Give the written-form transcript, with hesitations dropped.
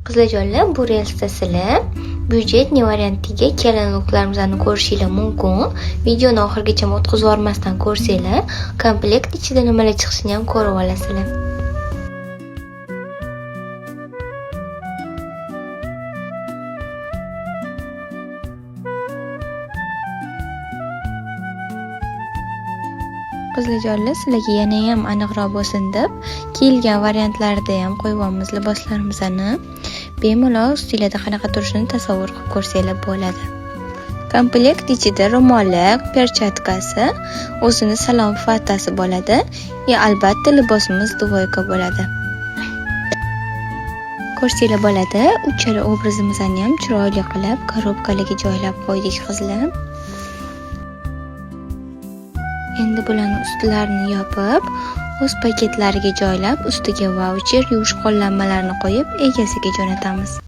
Qizlarjonlar, bu reelsda sizlar byudjetniy variantiga kelgan looklarimizni ko'rishingiz mumkin. Videoni oxirigacha o'tkazib yubormasdan ko'rsanglar, komplekt ichida nimalar chiqishini ham ko'rib olasizlar. Qizlarjonlar, sizlarga yana ham aniqroq bo'lsin deb kelgan variantlarida ham qo'yibamiz liboslarimizni. Bemalol ustinglarda qanaqa turishini tasavvur qilib ko'rsanglar bo'ladi. Komplekt ichida ro'moli, perchatkasi, o'zini salom fatasi bo'ladi. Albatta libosimiz dvoyka bo'ladi. Ko'rsanglar bo'ladi, uchala obrazimizni ham chiroyli qilib korobkalarga joylab qo'ydik qizlar. Endi bularni ustlarini yopib, o'z paketlariga joylab, ustiga vaucher, yuvish qo'llanmalarini qo'yib, egasiga jo'natamiz.